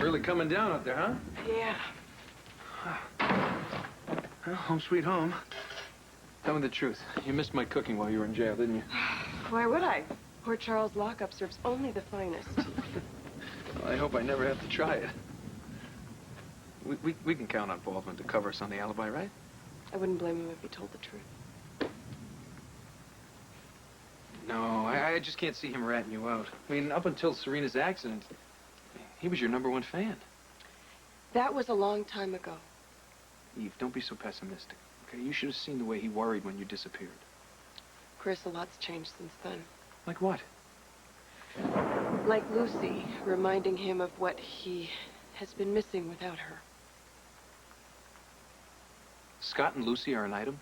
Really coming down out there, huh? Yeah. Well, home sweet home. Tell me the truth. You missed my cooking while you were in jail, didn't you? Why would I? Port Charles lockup serves only the finest. Well, I hope I never have to try it. We can count on Baldwin to cover us on the alibi, right? I wouldn't blame him if he told the truth. No, I just can't see him ratting you out. I mean, up until Serena's accident, he was your #1 fan. That was a long time ago. Eve, don't be so pessimistic, okay? You should have seen the way he worried when you disappeared. Chris, a lot's changed since then. Like what? Like Lucy, reminding him of what he has been missing without her. Scott and Lucy are an item?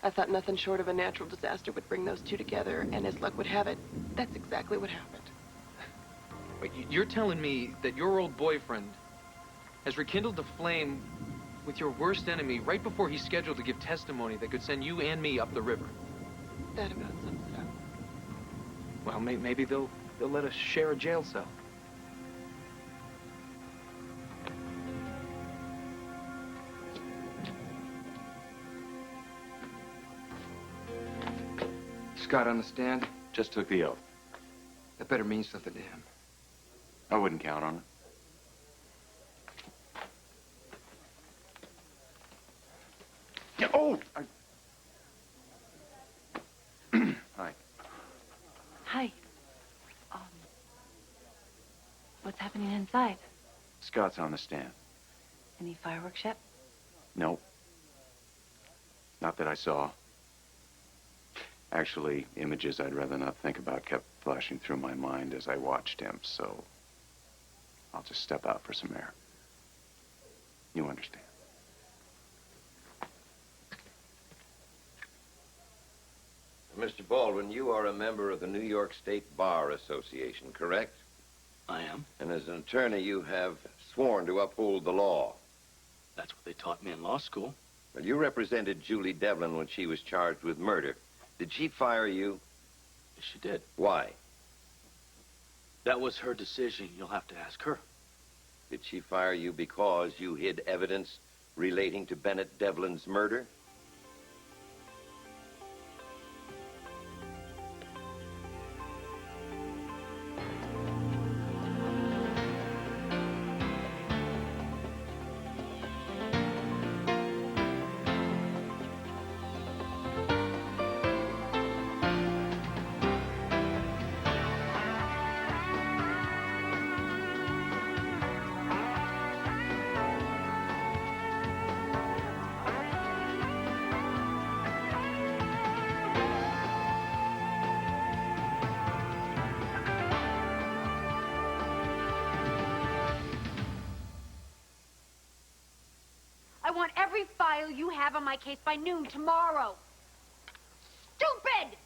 I thought nothing short of a natural disaster would bring those two together, and as luck would have it, that's exactly what happened. Wait, you're telling me that your old boyfriend has rekindled the flame with your worst enemy right before he's scheduled to give testimony that could send you and me up the river? That about sums it up. Well, maybe they'll let us share a jail cell. Scott on the stand? Just took the oath. That better mean something to him. I wouldn't count on it. Yeah, oh! Hi. Hi. What's happening inside? Scott's on the stand. Any fireworks yet? Nope. Not that I saw. Actually, images I'd rather not think about kept flashing through my mind as I watched him, so I'll just step out for some air. You understand. Mr. Baldwin, you are a member of the New York State Bar Association, correct? I am. And as an attorney, you have sworn to uphold the law. That's what they taught me in law school. Well, you represented Julie Devlin when she was charged with murder. Did she fire you? Yes, she did. Why? That was her decision. You'll have to ask her. Did she fire you because you hid evidence relating to Bennett Devlin's murder? I want every file you have on my case by noon tomorrow. Stupid!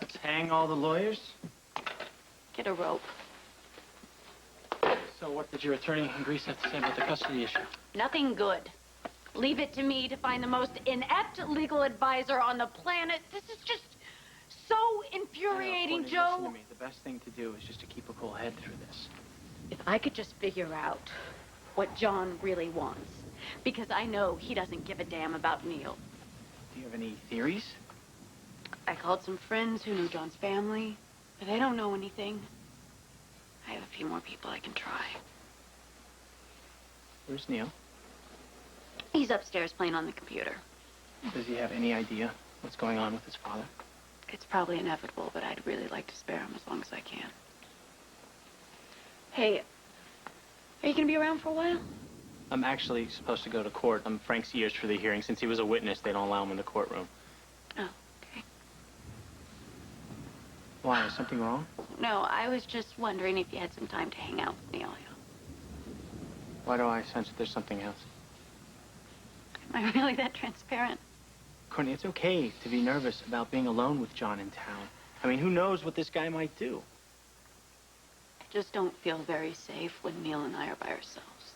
Let's hang all the lawyers. Get a rope. So what did your attorney in Greece have to say about the custody issue? Nothing good. Leave it to me to find the most inept legal advisor on the planet. This is just so infuriating, Courtney, Joe. listen to me. The best thing to do is just to keep a cool head through this. If I could just figure out what John really wants, because I know he doesn't give a damn about Neal. Do you have any theories? I called some friends who knew John's family, but they don't know anything. I have a few more people I can try. Where's Neal? He's upstairs playing on the computer. Does he have any idea what's going on with his father? It's probably inevitable, but I'd really like to spare him as long as I can. Hey, are you gonna be around for a while? I'm actually supposed to go to court. I'm Frank's ears for the hearing. Since he was a witness, they don't allow him in the courtroom. Oh, okay. Why? Is something wrong? No, I was just wondering if you had some time to hang out with Neal. Why do I sense that there's something else? Am I really that transparent? Courtney, it's okay to be nervous about being alone with John in town. I mean, who knows what this guy might do? I just don't feel very safe when Neal and I are by ourselves.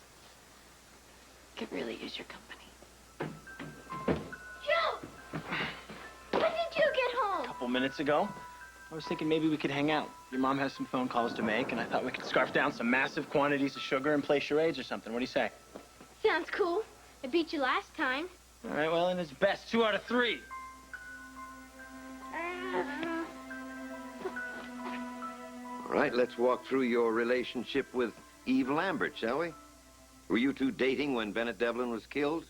Could really use your company. Joe! When did you get home? A couple minutes ago. I was thinking maybe we could hang out. Your mom has some phone calls to make, and I thought we could scarf down some massive quantities of sugar and play charades or something. What do you say? Sounds cool. I beat you last time. All right, well, and it's best 2 out of 3. All right, let's walk through your relationship with Eve Lambert, shall we? Were you two dating when Bennett Devlin was killed?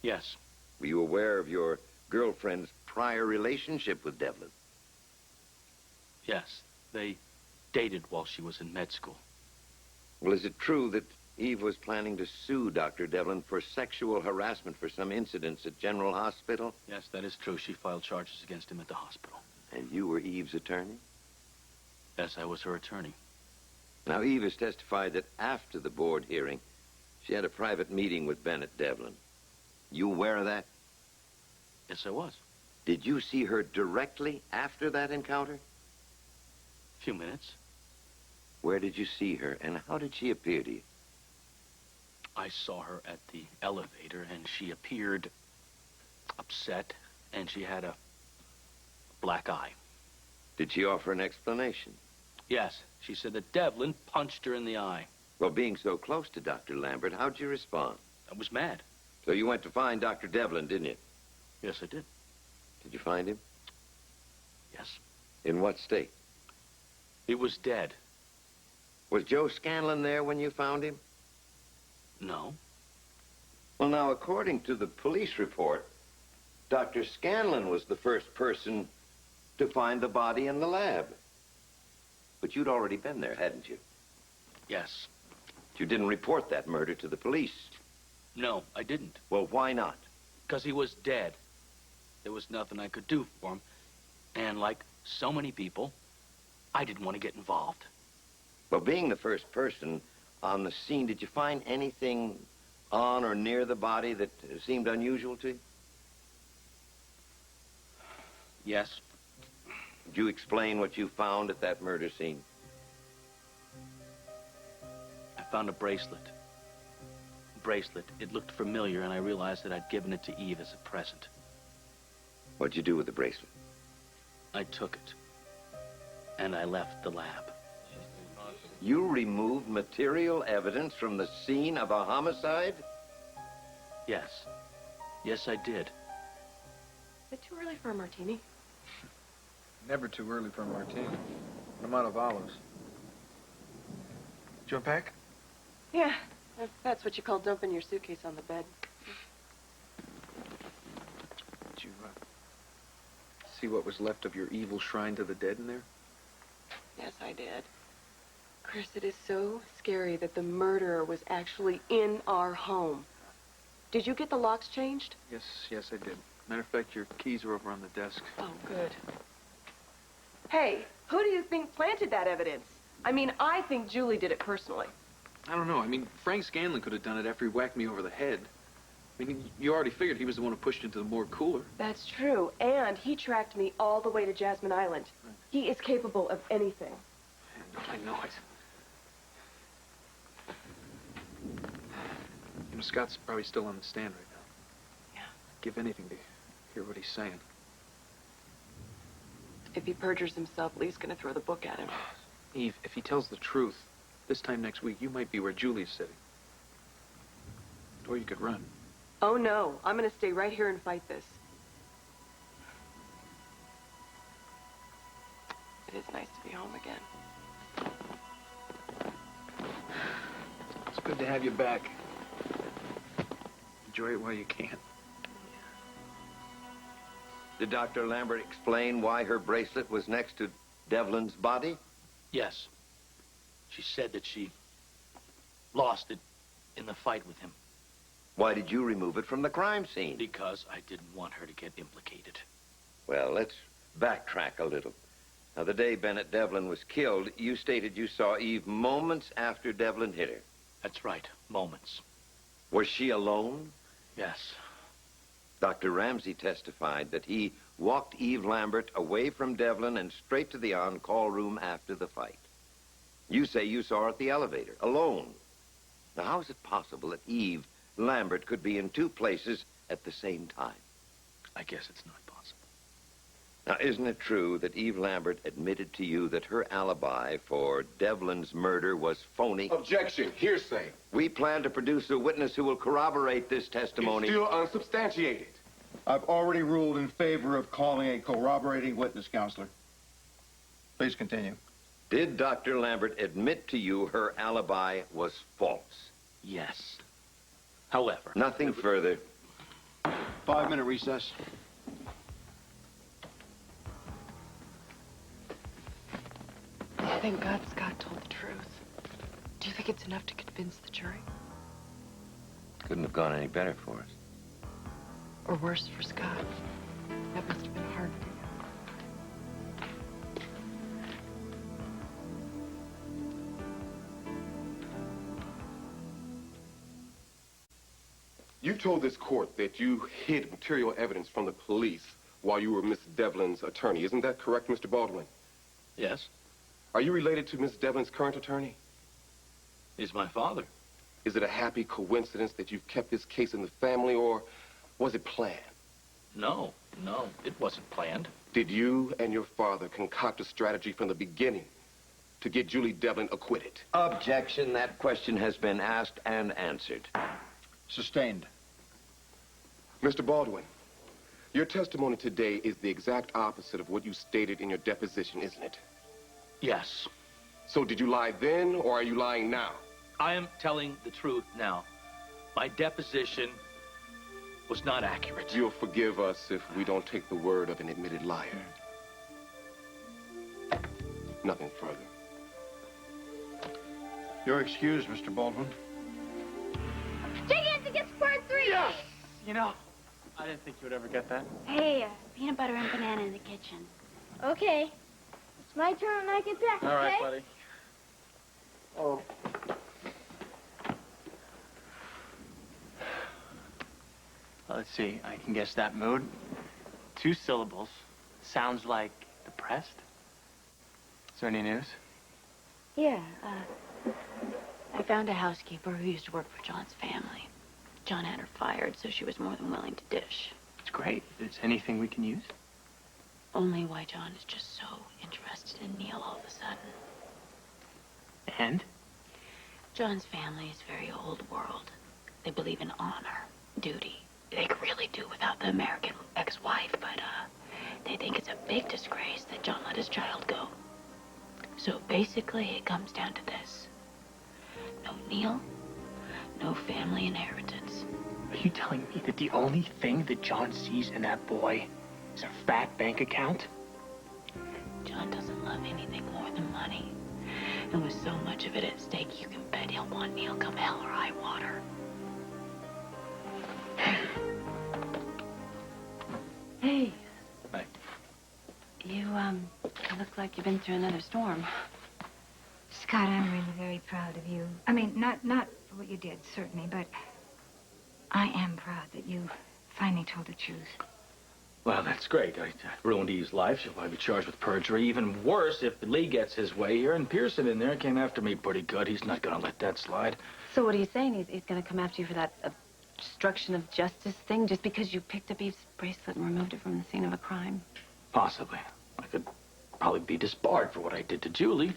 Yes. Were you aware of your girlfriend's prior relationship with Devlin? Yes. They dated while she was in med school. Well, is it true that Eve was planning to sue Dr. Devlin for sexual harassment for some incidents at General Hospital? Yes, that is true. She filed charges against him at the hospital. And you were Eve's attorney? Yes, I was her attorney. Now, Eve has testified that after the board hearing, she had a private meeting with Bennett Devlin. You aware of that? Yes, I was. Did you see her directly after that encounter? A few minutes. Where did you see her, and how did she appear to you? I saw her at the elevator, and she appeared upset, and she had a black eye. Did she offer an explanation? Yes, she said that Devlin punched her in the eye. Well, being so close to Dr. Lambert, how'd you respond? I was mad. So you went to find Dr. Devlin, didn't you? Yes, I did. Did you find him? Yes. In what state? He was dead. Was Joe Scanlon there when you found him? No. Well, now, according to the police report, Dr. Scanlon was the first person to find the body in the lab. But you'd already been there, hadn't you? Yes. You didn't report that murder to the police. No, I didn't. Well, why not? Because he was dead. There was nothing I could do for him. And like so many people, I didn't want to get involved. Well, being the first person on the scene, did you find anything on or near the body that seemed unusual to you? Yes. Would you explain what you found at that murder scene? I found a bracelet. It looked familiar, and I realized that I'd given it to Eve as a present. What'd you do with the bracelet? I took it, and I left the lab. You removed material evidence from the scene of a homicide? Yes. Yes, I did. Is it too early for a martini? Never too early for a martini. I'm out of olives. Did you unpack? Yeah, if that's what you call dumping your suitcase on the bed. Did you see what was left of your evil shrine to the dead in there? Yes, I did. Chris, it is so scary that the murderer was actually in our home. Did you get the locks changed? Yes, I did. Matter of fact, your keys are over on the desk. Oh, good. Hey, who do you think planted that evidence? I mean, I think Julie did it personally. I don't know. I mean, Frank Scanlon could have done it after he whacked me over the head. I mean, you already figured he was the one who pushed into the morgue cooler. That's true. And he tracked me all the way to Jasmine Island. Right. He is capable of anything. I know it. You know, Scott's probably still on the stand right now. Yeah. Give anything to hear what he's saying. If he perjures himself, Lee's gonna throw the book at him. Eve, if he tells the truth, this time next week, you might be where Julie's sitting. Or you could run. Oh, no. I'm gonna stay right here and fight this. It is nice to be home again. It's good to have you back. Enjoy it while you can. Did Dr. Lambert explain why her bracelet was next to Devlin's body? Yes. She said that she lost it in the fight with him. Why did you remove it from the crime scene? Because I didn't want her to get implicated. Well, let's backtrack a little. Now, the day Bennett Devlin was killed, you stated you saw Eve moments after Devlin hit her. That's right, moments. Was she alone? Yes. Dr. Ramsey testified that he walked Eve Lambert away from Devlin and straight to the on-call room after the fight. You say you saw her at the elevator, alone. Now, how is it possible that Eve Lambert could be in two places at the same time? I guess it's not possible. Now, isn't it true that Eve Lambert admitted to you that her alibi for Devlin's murder was phony? Objection. Hearsay. We plan to produce a witness who will corroborate this testimony. It's still unsubstantiated. I've already ruled in favor of calling a corroborating witness, Counselor. Please continue. Did Dr. Lambert admit to you her alibi was false? Yes. However... Nothing further. 5-minute recess. Thank God Scott told the truth. Do you think it's enough to convince the jury? Couldn't have gone any better for us. Or worse for Scott? That must have been hard for you. You told this court that you hid material evidence from the police while you were Miss Devlin's attorney. Isn't that correct, Mr. Baldwin? Yes. Are you related to Miss Devlin's current attorney? He's my father. Is it a happy coincidence that you've kept this case in the family, or was it planned? No, it wasn't planned. Did you and your father concoct a strategy from the beginning to get Julie Devlin acquitted? Objection. That question has been asked and answered. Sustained. Mr. Baldwin, your testimony today is the exact opposite of what you stated in your deposition, isn't it? Yes. So did you lie then, or are you lying now? I am telling the truth now. My deposition was not accurate. You'll forgive us if we don't take the word of an admitted liar. Nothing further. You're excused, Mr. Baldwin. Chickens against part 3! Yes! You know, I didn't think you would ever get that. Hey, peanut butter and banana in the kitchen. Okay. It's my turn and I can pack, All right, okay? buddy. Oh. Well, let's see. I can guess that mood. 2 syllables. Sounds like depressed. Is there any news? Yeah, I found a housekeeper who used to work for John's family. John had her fired, so she was more than willing to dish. It's great. Is anything we can use? Only why John is just so interested in Neal all of a sudden. And? John's family is very old world. They believe in honor, duty. They could really do without the American ex-wife, but, they think it's a big disgrace that John let his child go. So basically, it comes down to this. No Neal, no family inheritance. Are you telling me that the only thing that John sees in that boy is a fat bank account? John doesn't love anything more than money. And with so much of it at stake, you can bet he'll want Neal come hell or high water. Hey. Hey. You look like you've been through another storm. Scott, I'm really very proud of you. I mean, not for what you did, certainly, but I am proud that you finally told the truth. Well, that's great. I ruined Eve's life. She'll probably be charged with perjury. Even worse if Lee gets his way here. And Pearson in there came after me pretty good. He's not going to let that slide. So what are you saying? He's going to come after you for that obstruction of justice thing just because you picked up Eve's bracelet and removed it from the scene of a crime? Possibly. I could probably be disbarred for what I did to Julie.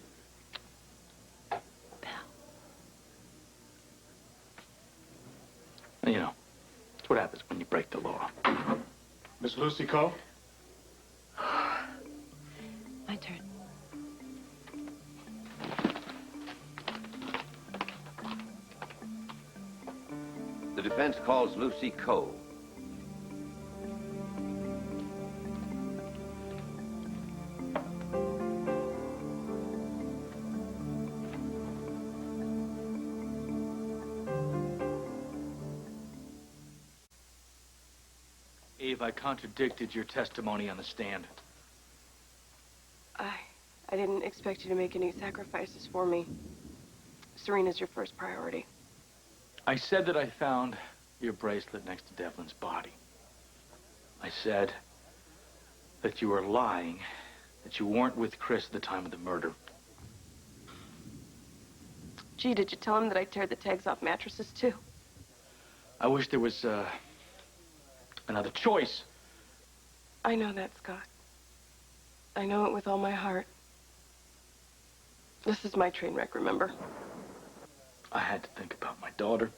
You know, it's what happens when you break the law. Miss Lucy Coe? My turn. The defense calls Lucy Coe. Eve, I contradicted your testimony on the stand. I didn't expect you to make any sacrifices for me. Serena's your first priority. I said that I found your bracelet next to Devlin's body. I said that you were lying, that you weren't with Chris at the time of the murder. Gee, did you tell him that I tear the tags off mattresses, too? I wish there was, another choice. I know that, Scott. I know it with all my heart. This is my train wreck, remember? I had to think about my daughter.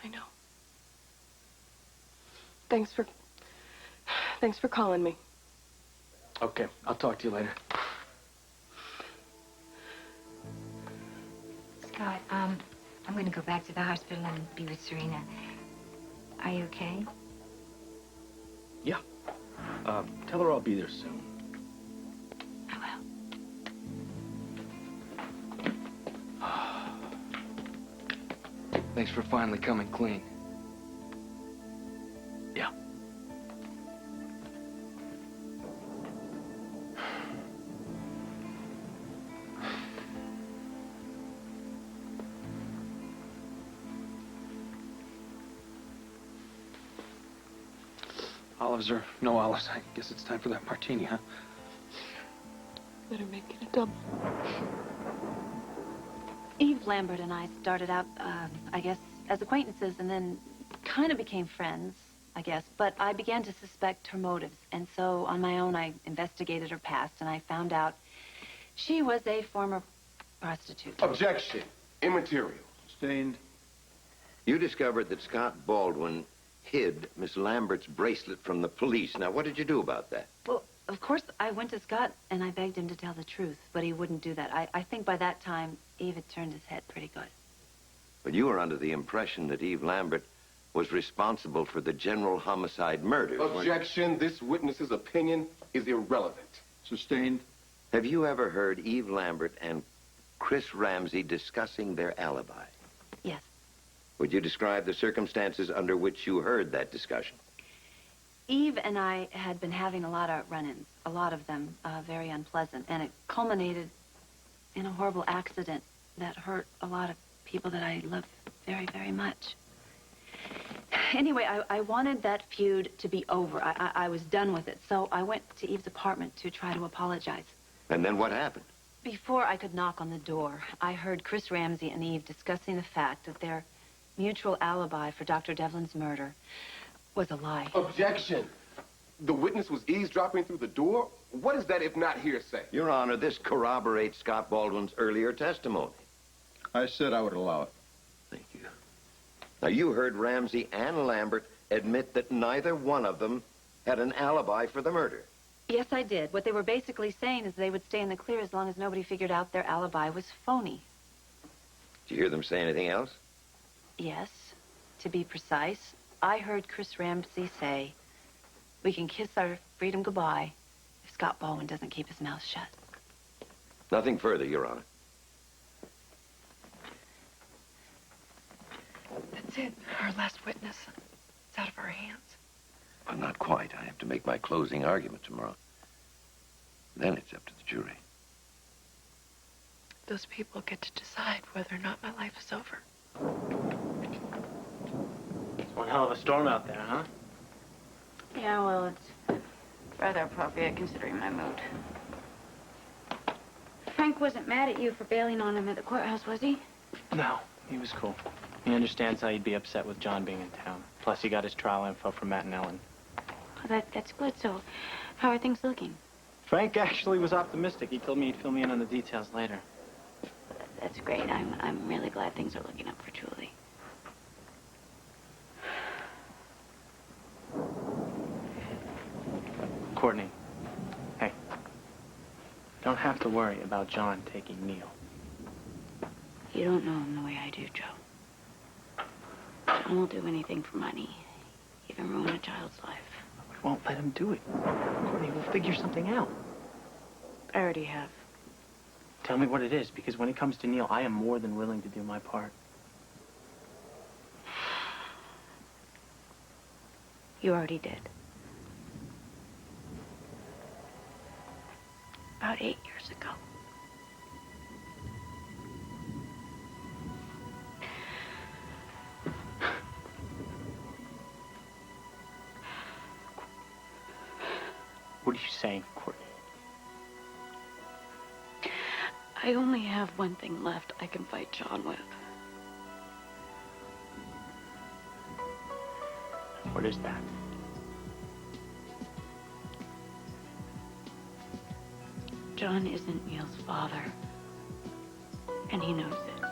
I know. Thanks for calling me. Okay, I'll talk to you later. Scott, I'm going to go back to the hospital and be with Serena. Are you okay? Yeah. Tell her I'll be there soon. I will. Thanks for finally coming clean. Yeah. Olives or no olives? I guess it's time for that martini, huh? Better make it a double. Eve Lambert and I started out, I guess, as acquaintances and then kind of became friends, I guess. But I began to suspect her motives. And so on my own, I investigated her past and I found out she was a former prostitute. Objection. Immaterial. Sustained. You discovered that Scott Baldwin hid Miss Lambert's bracelet from the police. Now, what did you do about that? Well, of course, I went to Scott and I begged him to tell the truth, but he wouldn't do that. I think by that time, Eve had turned his head pretty good. But you were under the impression that Eve Lambert was responsible for the general homicide murders. Objection. This witness's opinion is irrelevant. Sustained. Have you ever heard Eve Lambert and Chris Ramsey discussing their alibi? Yes. Would you describe the circumstances under which you heard that discussion? Eve and I had been having a lot of run-ins, a lot of them very unpleasant, and it culminated in a horrible accident that hurt a lot of people that I love very, very much. Anyway, I wanted that feud to be over. I was done with it, so I went to Eve's apartment to try to apologize. And then what happened? Before I could knock on the door, I heard Chris Ramsey and Eve discussing the fact that their mutual alibi for Dr. Devlin's murder was a lie. Objection. The witness was eavesdropping through the door? What is that if not hearsay? Your Honor, this corroborates Scott Baldwin's earlier testimony. I said I would allow it. Thank you. Now, you heard Ramsey and Lambert admit that neither one of them had an alibi for the murder. Yes, I did. What they were basically saying is they would stay in the clear as long as nobody figured out their alibi was phony. Did you hear them say anything else? Yes, to be precise, I heard Chris Ramsey say, "We can kiss our freedom goodbye if Scott Baldwin doesn't keep his mouth shut." Nothing further, Your Honor. That's it. Our last witness. It's out of our hands. Well, not quite. I have to make my closing argument tomorrow. Then it's up to the jury. Those people get to decide whether or not my life is over. It's one hell of a storm out there, huh? Yeah, well, it's rather appropriate considering my mood. Frank wasn't mad at you for bailing on him at the courthouse, was he? No, he was cool. He understands how you'd be upset with John being in town. Plus, he got his trial info from Matt and Ellen. Well, that's good. So, how are things looking? Frank actually was optimistic. He told me he'd fill me in on the details later. That's great. I'm really glad things are looking up for Julie. Courtney, hey, don't have to worry about John taking Neal. You don't know him the way I do, Joe. John will do anything for money, even ruin a child's life. We won't let him do it. Courtney, we'll figure something out. I already have. Tell me what it is, because when it comes to Neal, I am more than willing to do my part. You already did. About 8 years ago. What are you saying, Courtney? I only have one thing left I can fight John with. What is that? John isn't Neal's father. And he knows it.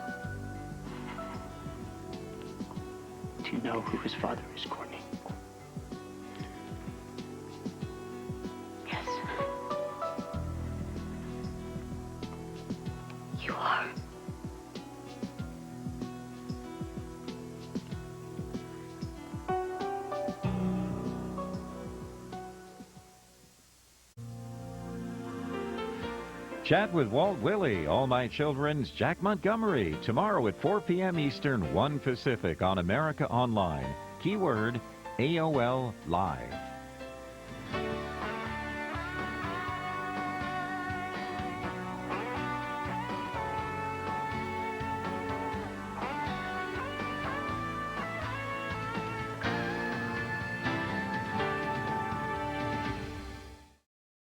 Do you know who his father is, Courtney? Yes. You are. Chat with Walt Willey, All My Children's Jack Montgomery, tomorrow at 4 p.m. Eastern, 1 Pacific on America Online. Keyword AOL Live.